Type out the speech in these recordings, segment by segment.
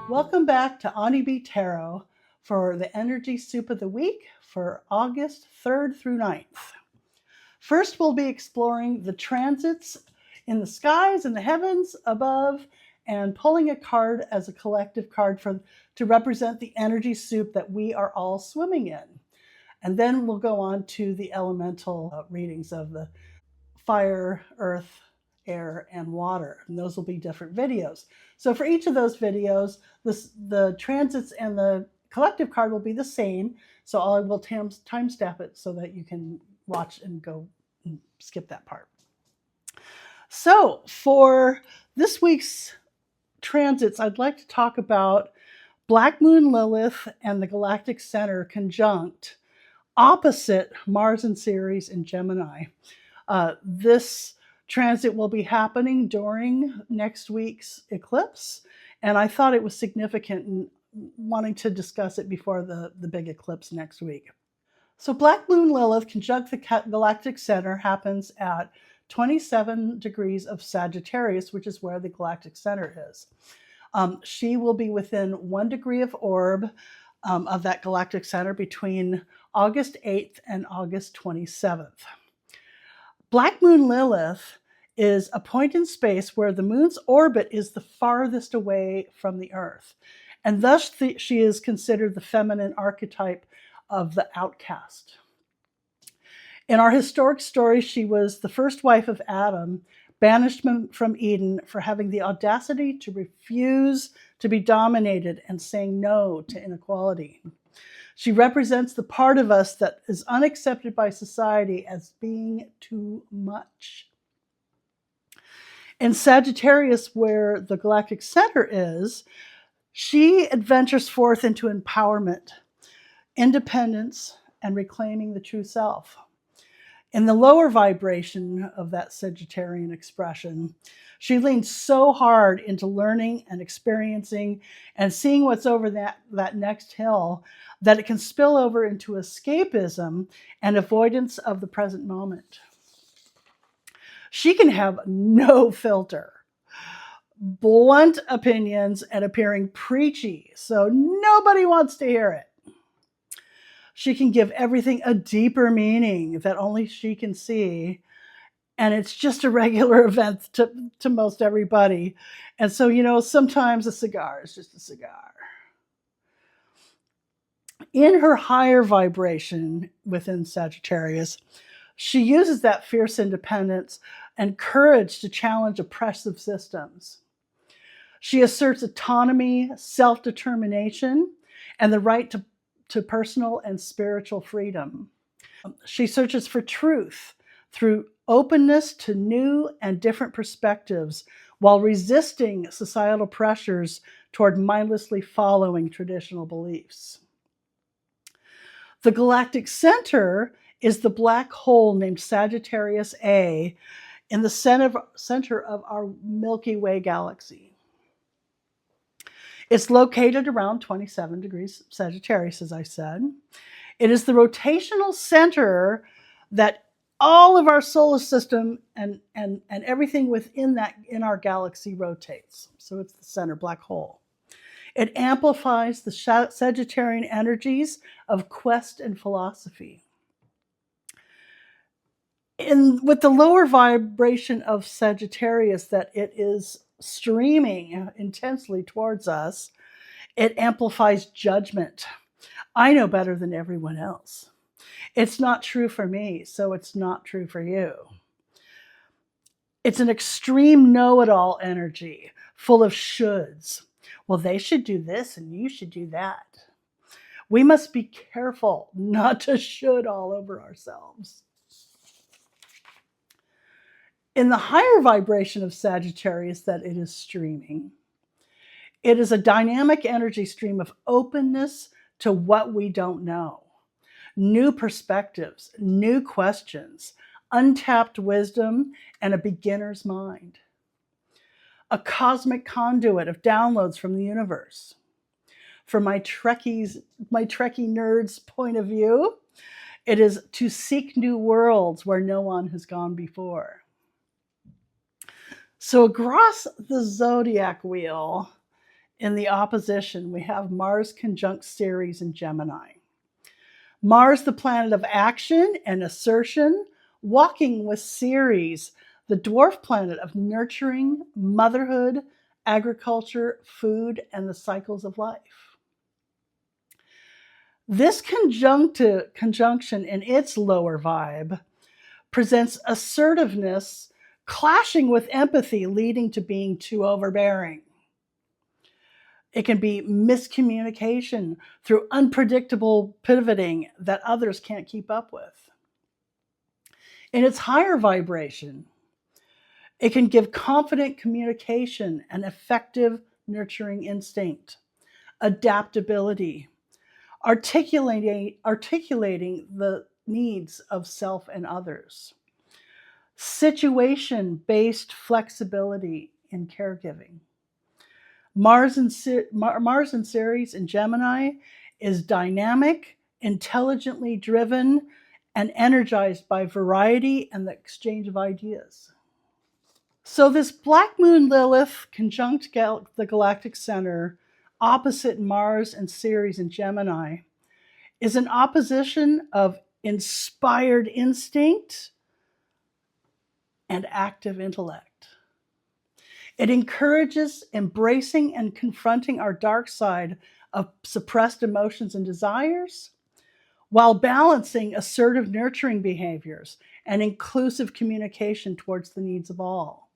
Welcome back to Ani Tarot for the Energy Soup of the Week for August 3rd through 9th. First, we'll be exploring the transits in the skies and the heavens above and pulling a card as a collective card to represent the energy soup that we are all swimming in. And then we'll go on to the elemental readings of the fire, earth, air, and water. And those will be different videos. So for each of those videos, the transits and the collective card will be the same. So I will timestamp it so that you can watch and go and skip that part. So for this week's transits, I'd like to talk about Black Moon Lilith and the Galactic Center conjunct opposite Mars and Ceres in Gemini. This transit will be happening during next week's eclipse, and I thought it was significant in wanting to discuss it before the big eclipse next week. So Black Moon Lilith conjunct the Galactic Center happens at 27 degrees of Sagittarius, which is where the Galactic Center is. She will be within 1 degree of orb of that Galactic Center between August 8th and August 27th. Black Moon Lilith is a point in space where the moon's orbit is the farthest away from the Earth, and thus she is considered the feminine archetype of the outcast. In our historic story, she was the first wife of Adam, banished from Eden for having the audacity to refuse to be dominated and saying no to inequality. She represents the part of us that is unaccepted by society as being too much. In Sagittarius, where the Galactic Center is, she adventures forth into empowerment, independence, and reclaiming the true self. In the lower vibration of that Sagittarian expression, she leans so hard into learning and experiencing and seeing what's over that next hill that it can spill over into escapism and avoidance of the present moment. She can have no filter, blunt opinions, and appearing preachy, so nobody wants to hear it. She can give everything a deeper meaning that only she can see. And it's just a regular event to most everybody. And so, sometimes a cigar is just a cigar. In her higher vibration within Sagittarius, she uses that fierce independence and courage to challenge oppressive systems. She asserts autonomy, self-determination, and the right to personal and spiritual freedom. She searches for truth through openness to new and different perspectives while resisting societal pressures toward mindlessly following traditional beliefs. The Galactic Center is the black hole named Sagittarius A in the center of our Milky Way galaxy. It's located around 27 degrees Sagittarius, as I said. It is the rotational center that all of our solar system and everything within that in our galaxy rotates. So it's the center black hole. It amplifies the Sagittarian energies of quest and philosophy. With the lower vibration of Sagittarius that it is streaming intensely towards us, it amplifies judgment. I know better than everyone else. It's not true for me, so it's not true for you. It's an extreme know-it-all energy, full of shoulds. Well, they should do this and you should do that. We must be careful not to should all over ourselves. In the higher vibration of Sagittarius that it is streaming, it is a dynamic energy stream of openness to what we don't know, new perspectives, new questions, untapped wisdom, and a beginner's mind. A cosmic conduit of downloads from the universe. From my Trekkie nerds' point of view, it is to seek new worlds where no one has gone before. So across the zodiac wheel In the opposition, we have Mars conjunct Ceres in Gemini. Mars, the planet of action and assertion, walking with Ceres, the dwarf planet of nurturing, motherhood, agriculture, food, and the cycles of life. This conjunction in its lower vibe presents assertiveness clashing with empathy, leading to being too overbearing. It can be miscommunication through unpredictable pivoting that others can't keep up with. In its higher vibration, it can give confident communication and effective nurturing instinct, adaptability, articulating the needs of self and others, situation-based flexibility in caregiving. Mars and Ceres in Gemini is dynamic, intelligently driven, and energized by variety and the exchange of ideas. So this Black Moon Lilith conjunct the Galactic Center opposite Mars and Ceres in Gemini is an opposition of inspired instinct and active intellect. It encourages embracing and confronting our dark side of suppressed emotions and desires, while balancing assertive nurturing behaviors and inclusive communication towards the needs of all.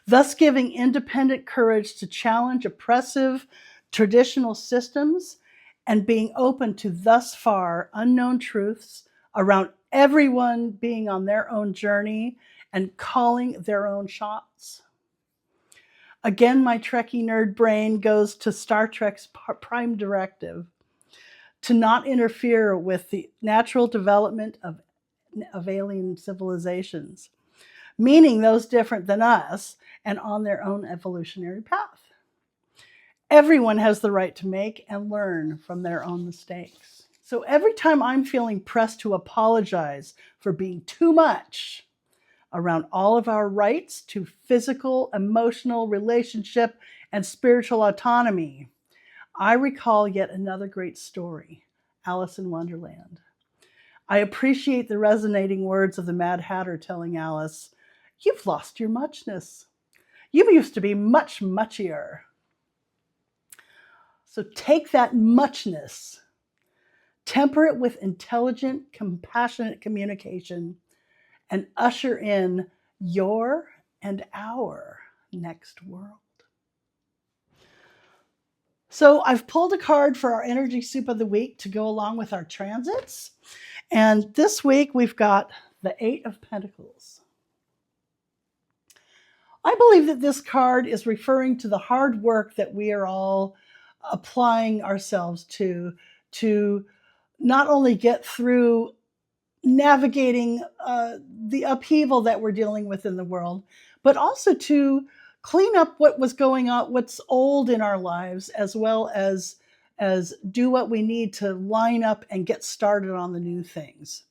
Thus giving independent courage to challenge oppressive traditional systems and being open to thus far unknown truths around everyone being on their own journey and calling their own shots. Again, my Trekkie nerd brain goes to Star Trek's prime directive to not interfere with the natural development of alien civilizations, meaning those different than us and on their own evolutionary path. Everyone has the right to make and learn from their own mistakes. So every time I'm feeling pressed to apologize for being too much around all of our rights to physical, emotional, relationship, and spiritual autonomy, I recall yet another great story, Alice in Wonderland. I appreciate the resonating words of the Mad Hatter telling Alice, "You've lost your muchness. You used to be much muchier." So take that muchness, temper it with intelligent, compassionate communication, and usher in your and our next world. So I've pulled a card for our energy soup of the week to go along with our transits. And this week we've got the Eight of Pentacles. I believe that this card is referring to the hard work that we are all applying ourselves to not only get through navigating the upheaval that we're dealing with in the world, but also to clean up what was going on, what's old in our lives, as well as do what we need to line up and get started on the new things.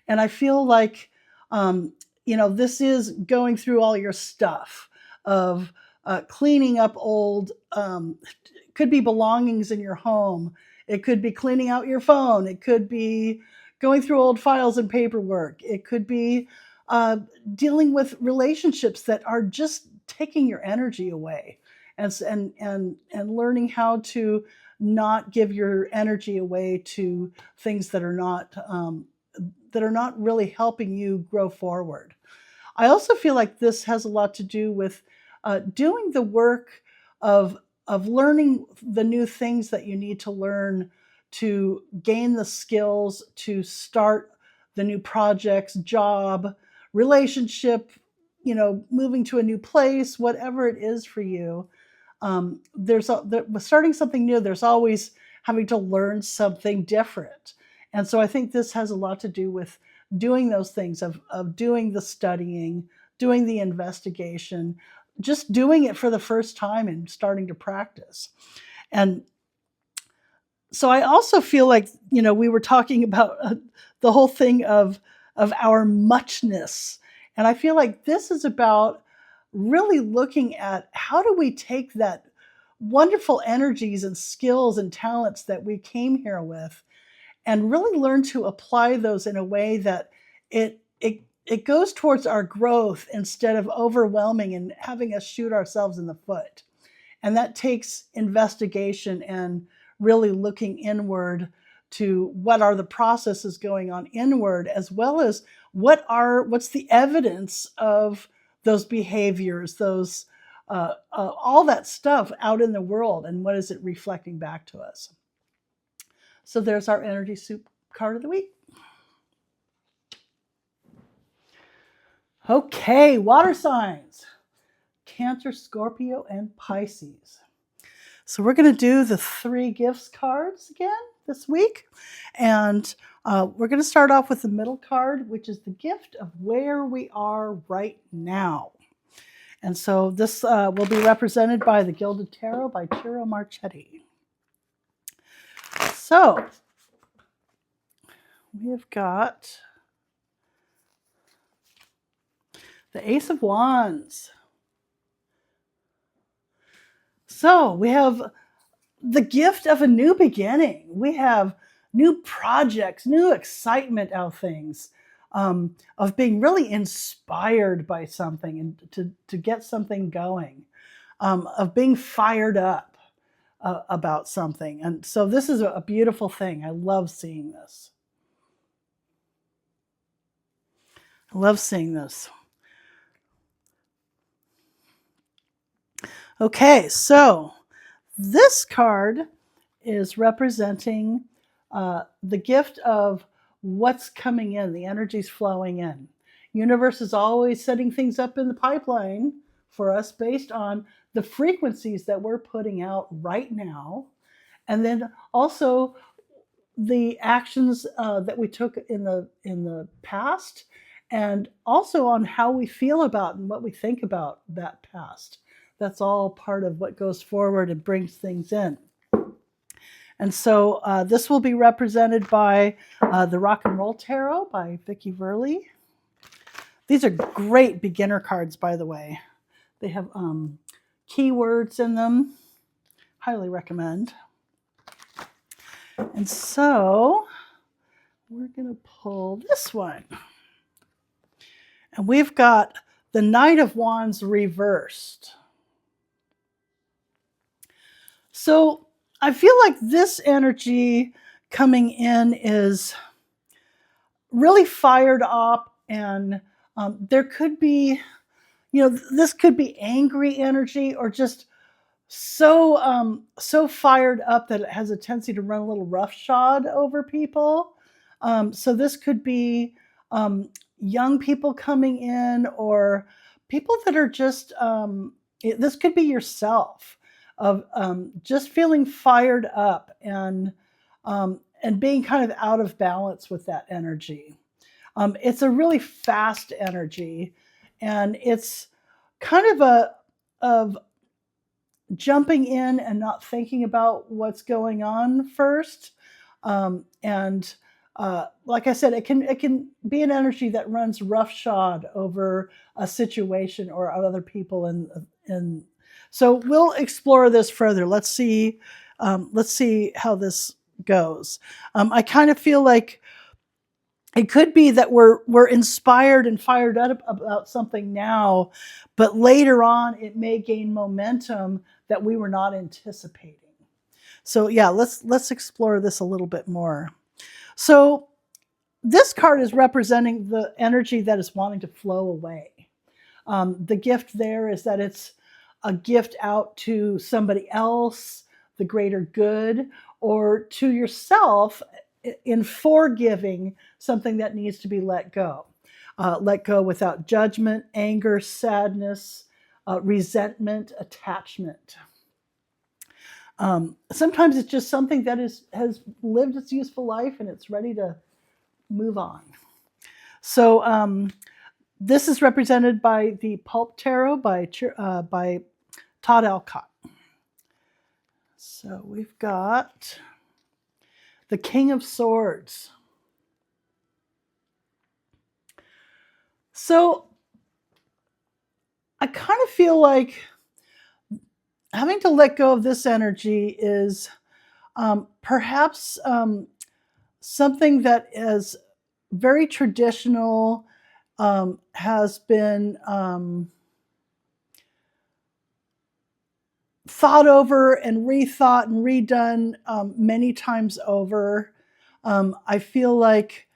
And I feel like, this is going through all your stuff of cleaning up old, could be belongings in your home. It could be cleaning out your phone. It could be going through old files and paperwork. It could be dealing with relationships that are just taking your energy away, and learning how to not give your energy away to things that are not really helping you grow forward. I also feel like this has a lot to do with doing the work of learning the new things that you need to learn to gain the skills to start the new projects, job, relationship, moving to a new place, whatever it is for you. Starting something new, there's always having to learn something different. And so I think this has a lot to do with doing those things of doing the studying, doing the investigation, just doing it for the first time and starting to practice. And so I also feel like, we were talking about the whole thing of our muchness. And I feel like this is about really looking at how do we take that wonderful energies and skills and talents that we came here with, and really learn to apply those in a way that it goes towards our growth instead of overwhelming and having us shoot ourselves in the foot. And that takes investigation and really looking inward to what are the processes going on inward, as well as what's the evidence of those behaviors, those all that stuff out in the world, and what is it reflecting back to us. So there's our energy soup card of the week. Okay, water signs: Cancer, Scorpio, and Pisces. So we're going to do the 3 gifts cards again this week. And we're going to start off with the middle card, which is the gift of where we are right now. And so this will be represented by the Gilded Tarot by Ciro Marchetti. So we have got the Ace of Wands. So we have the gift of a new beginning. We have new projects, new excitement of things, of being really inspired by something and to get something going, of being fired up about something. And so this is a beautiful thing. I love seeing this. I love seeing this. Okay, so this card is representing the gift of what's coming in, the energy's flowing in. Universe is always setting things up in the pipeline for us based on the frequencies that we're putting out right now, and then also the actions that we took in the past, and also on how we feel about and what we think about that past. That's all part of what goes forward and brings things in. And so this will be represented by the Rock and Roll Tarot by Vickie, Verlie. These are great beginner cards, by the way. They have keywords in them. Highly recommend. And so we're going to pull this one. And we've got the Knight of Wands reversed. So I feel like this energy coming in is really fired up, and there could be, this could be angry energy or just so fired up that it has a tendency to run a little roughshod over people. So this could be young people coming in, or people that are just, this could be yourself, of just feeling fired up and being kind of out of balance with that energy. It's a really fast energy, and it's kind of jumping in and not thinking about what's going on first. And like I said, it can be an energy that runs roughshod over a situation or other people, and so we'll explore this further. Let's see how this goes. I kind of feel like it could be that we're inspired and fired up about something now, but later on it may gain momentum that we were not anticipating. So yeah, let's explore this a little bit more. So this card is representing the energy that is wanting to flow away. The gift there is that it's a gift out to somebody else, the greater good, or to yourself in forgiving something that needs to be let go. Let go without judgment, anger, sadness, resentment, attachment. Sometimes it's just something that has lived its useful life and it's ready to move on. So this is represented by the Pulp Tarot by Todd Alcott. So we've got the King of Swords. So I kind of feel like having to let go of this energy is perhaps something that is very traditional, has been thought over and rethought and redone many times over. I feel like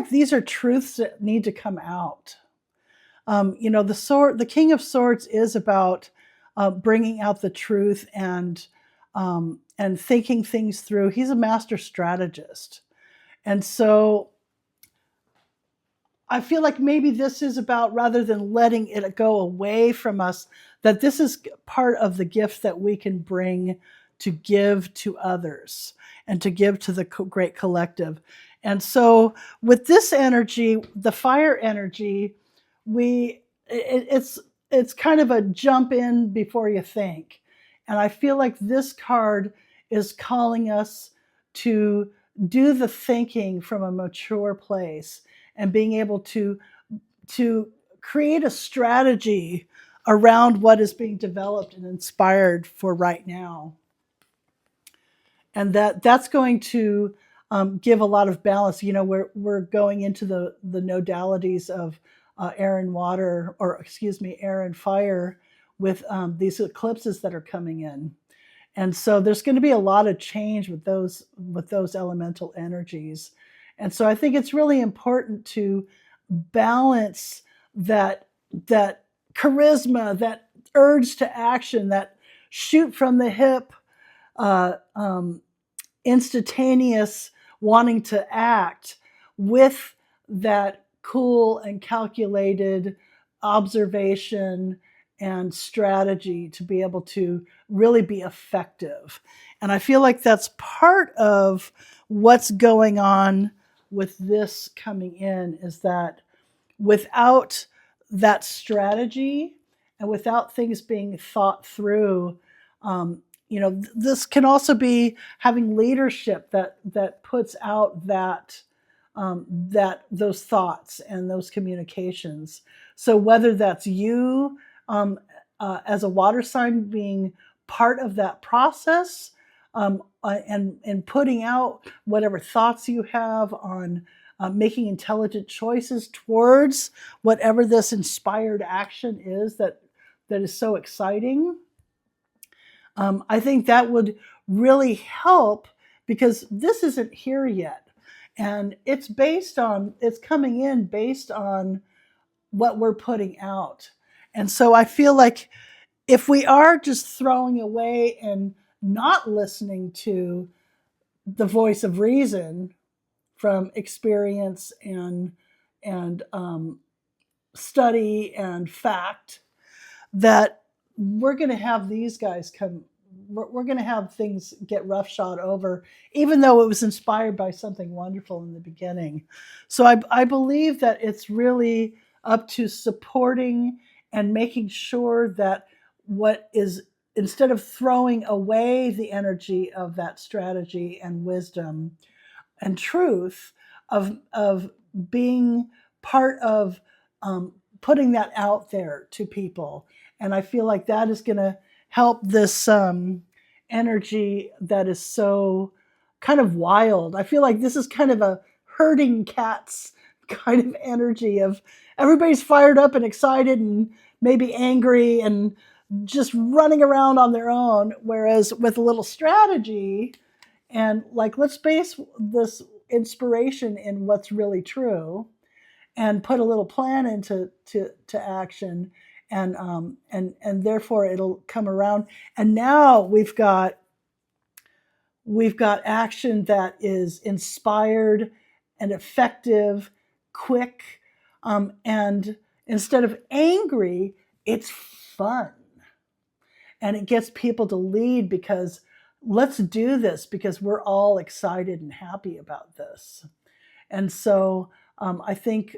these are truths that need to come out. The King of Swords is about bringing out the truth and thinking things through. He's a master strategist, and so I feel like maybe this is about, rather than letting it go away from us, that this is part of the gift that we can bring to give to others and to give to the great collective. And so with this energy, the fire energy, it's kind of a jump in before you think. And I feel like this card is calling us to do the thinking from a mature place and being able to create a strategy around what is being developed and inspired for right now. And that's going to give a lot of balance. We're going into the nodalities of air and water, or excuse me, air and fire, with these eclipses that are coming in. And so there's going to be a lot of change with those elemental energies. And so I think it's really important to balance that charisma, that urge to action, that shoot from the hip, instantaneous wanting to act, with that cool and calculated observation and strategy to be able to really be effective. And I feel like that's part of what's going on with this coming in, is that without that strategy and without things being thought through, this can also be having leadership that puts out that those thoughts and those communications. So whether that's you as a water sign being part of that process, and putting out whatever thoughts you have on making intelligent choices towards whatever this inspired action is that is so exciting. I think that would really help, because this isn't here yet. And it's coming in based on what we're putting out. And so I feel like if we are just throwing away and not listening to the voice of reason from experience and study and fact, that we're going to have these guys come. We're going to have things get roughshod over, even though it was inspired by something wonderful in the beginning. So I believe that it's really up to supporting and making sure that what is, instead of throwing away the energy of that strategy and wisdom and truth, of being part of putting that out there to people. And I feel like that is going to help this energy that is so kind of wild. I feel like this is kind of a herding cats kind of energy of everybody's fired up and excited and maybe angry and just running around on their own. Whereas with a little strategy and like, let's base this inspiration in what's really true and put a little plan into action, and therefore it'll come around. And now we've got action that is inspired and effective, quick, and instead of angry, it's fun, and it gets people to lead, because let's do this because we're all excited and happy about this. And so I think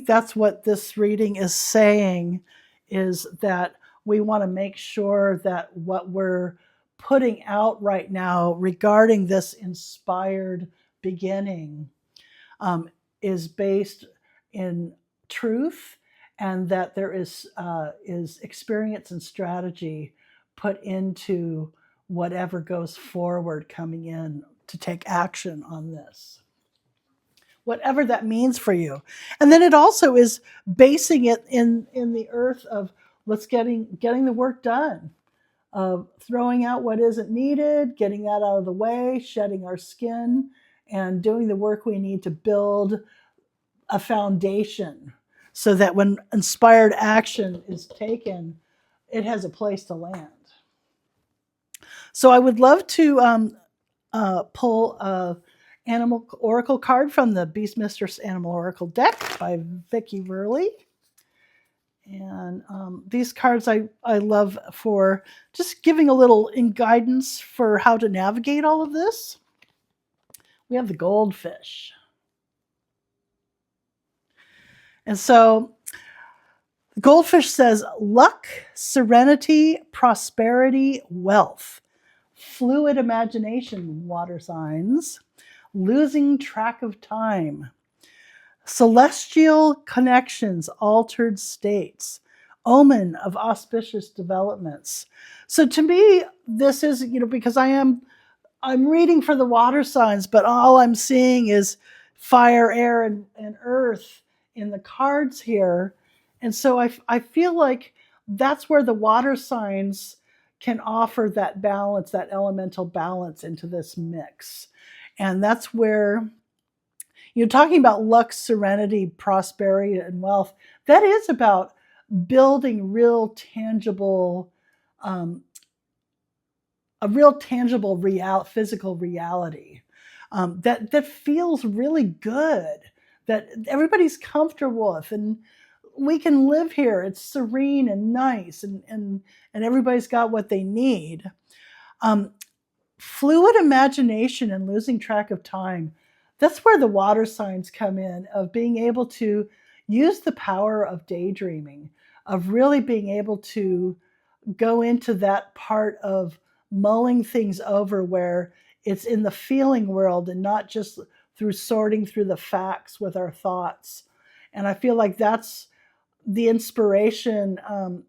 that's what this reading is saying, is that we want to make sure that what we're putting out right now regarding this inspired beginning is based in truth, and that there is experience and strategy put into whatever goes forward coming in to take action on this, whatever that means for you. And then it also is basing it in the earth of let's getting the work done, of throwing out what isn't needed, getting that out of the way, shedding our skin, and doing the work we need to build a foundation so that when inspired action is taken, it has a place to land. So I would love to pull a animal oracle card from the Beast Mistress Animal Oracle deck by Vickie Verlie. And these cards I love for just giving a little guidance for how to navigate all of this. We have the goldfish. And so goldfish says luck, serenity, prosperity, wealth, fluid imagination, water signs, losing track of time, celestial connections, altered states, omen of auspicious developments. So to me, this is, because I'm reading for the water signs, but all I'm seeing is fire, air, and earth in the cards here. And so I feel like that's where the water signs can offer that balance, that elemental balance into this mix. And that's where, talking about luck, serenity, prosperity, and wealth, that is about building real tangible, a real tangible physical reality that feels really good, that everybody's comfortable with, and we can live here. It's serene and nice, and everybody's got what they need. Fluid imagination and losing track of time, that's where the water signs come in, of being able to use the power of daydreaming, of really being able to go into that part of mulling things over where it's in the feeling world and not just through sorting through the facts with our thoughts. And I feel like that's the inspiration,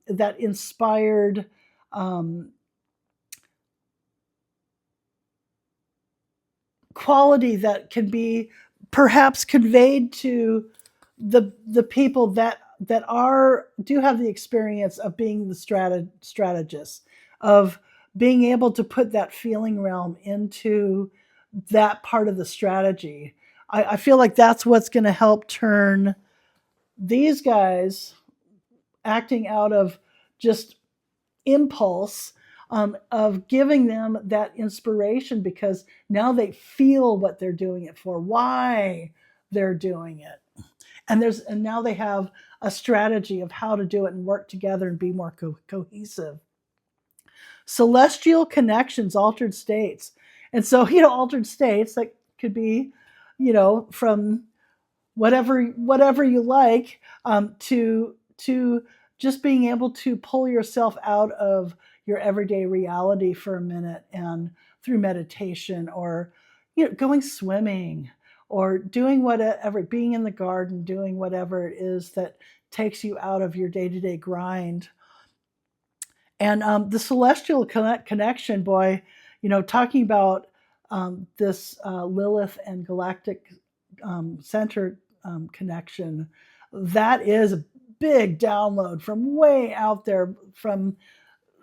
that inspired quality that can be perhaps conveyed to the people that do have the experience of being the strategist, of being able to put that feeling realm into that part of the strategy. I feel like that's what's going to help turn these guys acting out of just impulse, of giving them that inspiration, because now they feel what they're doing it for, why they're doing it. And now they have a strategy of how to do it and work together and be more cohesive. Celestial connections, altered states. And so, altered states, that could be, from whatever you like, to just being able to pull yourself out of your everyday reality for a minute, and through meditation, or going swimming, or doing whatever, being in the garden, doing whatever it is that takes you out of your day-to-day grind. And the celestial connection, boy, talking about this Lilith and Galactic center connection, that is a big download from way out there, from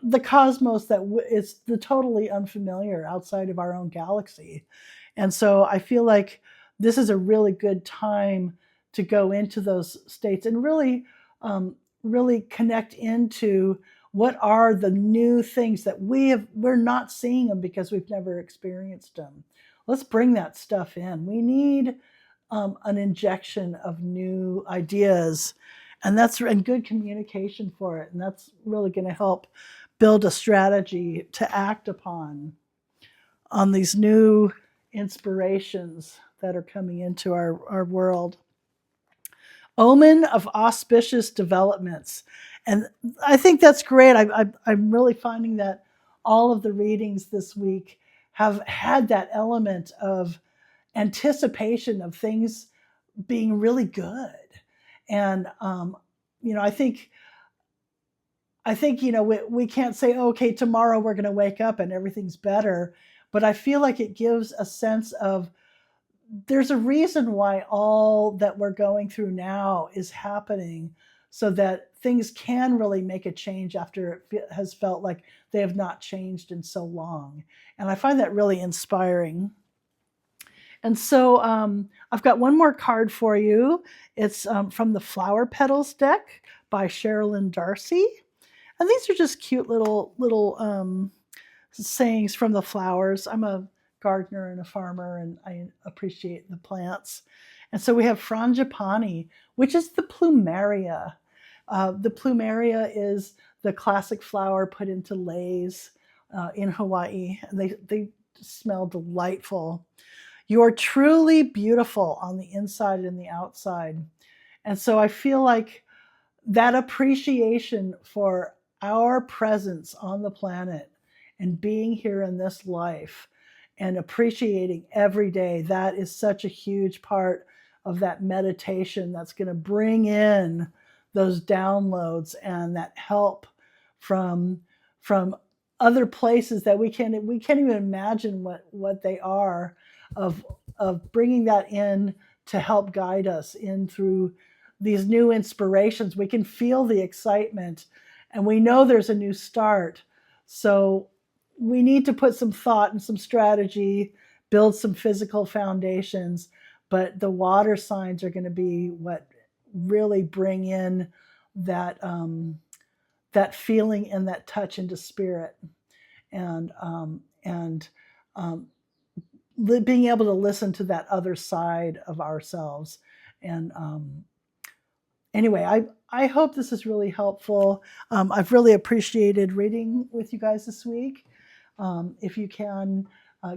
the cosmos that is the totally unfamiliar outside of our own galaxy. And so I feel like this is a really good time to go into those states and really, really connect into what are the new things that we're not seeing them because we've never experienced them. Let's bring that stuff in. We need an injection of new ideas, and good communication for it. And that's really going to help build a strategy to act upon on these new inspirations that are coming into our world. Omen of auspicious developments. And I think that's great. I'm really finding that all of the readings this week have had that element of anticipation of things being really good. And I think we can't say, oh, okay, tomorrow we're going to wake up and everything's better. But I feel like it gives a sense of there's a reason why all that we're going through now is happening, so that things can really make a change after it has felt like they have not changed in so long. And I find that really inspiring. And so I've got one more card for you. It's from the Flower Petals deck by Cheralyn Darcey. And these are just cute little sayings from the flowers. I'm a gardener and a farmer, and I appreciate the plants. And so we have Frangipani, which is the plumeria. The plumeria is the classic flower put into leis in Hawaii. They smell delightful. You are truly beautiful on the inside and the outside. And so I feel like that appreciation for our presence on the planet and being here in this life and appreciating every day, that is such a huge part of that meditation that's going to bring in those downloads and that help from other places that we can't even imagine what they are, of bringing that in to help guide us in through these new inspirations. We can feel the excitement, and we know there's a new start. So we need to put some thought and some strategy, build some physical foundations, but the water signs are going to be what really bring in that that feeling and that touch into spirit, and being able to listen to that other side of ourselves. And anyway, I hope this is really helpful. I've really appreciated reading with you guys this week. If you can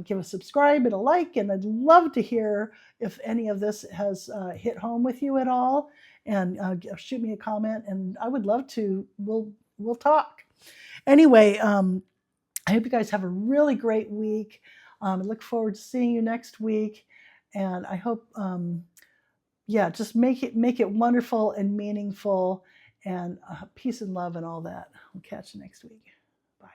give a subscribe and a like, and I'd love to hear if any of this has hit home with you at all, and shoot me a comment, and I would love to. We'll talk. Anyway, I hope you guys have a really great week. I look forward to seeing you next week, and I hope, just make it wonderful and meaningful, and peace and love and all that. We'll catch you next week. Bye.